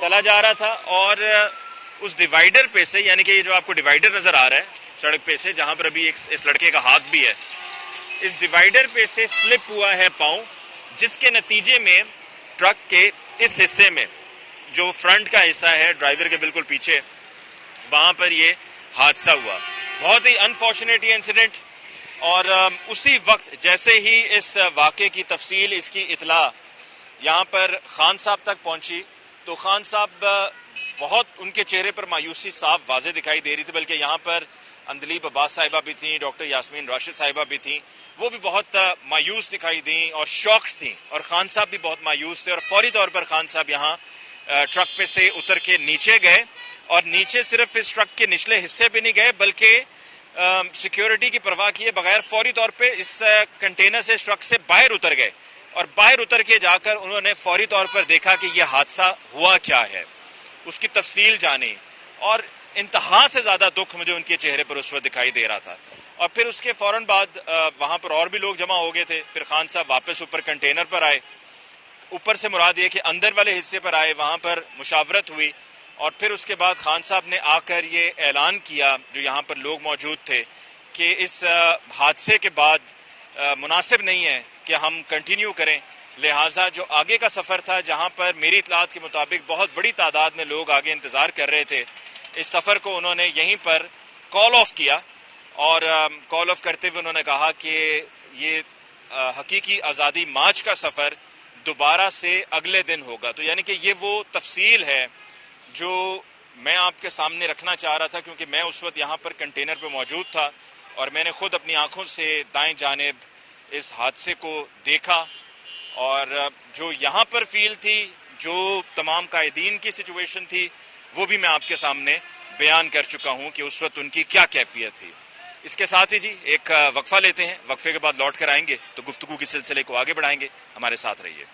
चला जा रहा था और उस डिवाइडर पे से, यानी कि ये जो आपको डिवाइडर नजर आ रहा है सड़क पे से, जहां पर अभी इस लड़के का हाथ भी है, इस डिवाइडर पे से स्लिप हुआ है पांव, जिसके नतीजे में ट्रक के इस हिस्से में, जो फ्रंट का हिस्सा है ड्राइवर के बिल्कुल पीछे, वहां पर ये हादसा हुआ। बहुत ही अनफॉर्चुनेट ये इंसिडेंट। और उसी वक्त जैसे ही इस वाक़े की तफसील, इसकी इतला यहाँ पर खान साहब तक पहुंची, तो खान साहब बहुत, उनके चेहरे पर मायूसी साफ वाज़े दिखाई दे रही थी। बल्कि यहाँ पर अंदलीब अब्बास साहिबा भी थी, डॉक्टर यास्मीन राशिद साहिबा भी थी, वो भी बहुत मायूस दिखाई दी और शॉक्ड थी। और खान साहब भी बहुत मायूस थे और फौरी तौर पर खान साहब यहाँ ट्रक पे से उतर के नीचे गए। और नीचे सिर्फ इस ट्रक के निचले हिस्से पे नहीं गए, बल्कि सिक्योरिटी की परवाह किए बगैर फौरी तौर पे इस कंटेनर से, इस ट्रक से बाहर उतर गए। और बाहर उतर के जाकर उन्होंने फौरी तौर पर देखा कि यह हादसा हुआ क्या है, उसकी तफसील जानी। और इंतहा से ज्यादा दुख मुझे उनके चेहरे पर उस वक्त दिखाई दे रहा था। और फिर उसके फौरन बाद वहां पर और भी लोग जमा हो गए थे। फिर खान साहब वापस ऊपर कंटेनर पर आए, ऊपर से मुराद ये कि अंदर वाले हिस्से पर आए, वहां पर मुशावरत हुई। और फिर उसके बाद खान साहब ने आकर ये ऐलान किया, जो यहाँ पर लोग मौजूद थे, कि इस हादसे के बाद मुनासिब नहीं है कि हम कंटिन्यू करें। लिहाजा जो आगे का सफ़र था, जहाँ पर मेरी इतलात के मुताबिक बहुत बड़ी तादाद में लोग आगे इंतज़ार कर रहे थे, इस सफ़र को उन्होंने यहीं पर कॉल ऑफ किया। और कॉल ऑफ करते हुए उन्होंने कहा कि ये हकीकी आज़ादी मार्च का सफ़र दोबारा से अगले दिन होगा। तो यानी कि ये वो तफसील है जो मैं आपके सामने रखना चाह रहा था, क्योंकि मैं उस वक्त यहाँ पर कंटेनर पर मौजूद था और मैंने खुद अपनी आंखों से दाएं जानिब इस हादसे को देखा। और जो यहाँ पर फील थी, जो तमाम कायदीन की सिचुएशन थी, वो भी मैं आपके सामने बयान कर चुका हूँ कि उस वक्त उनकी क्या कैफियत थी। इसके साथ ही जी एक वक्फा लेते हैं, वक्फे के बाद लौट कर आएंगे तो गुफ्तगू के सिलसिले को आगे बढ़ाएंगे। हमारे साथ रहिए।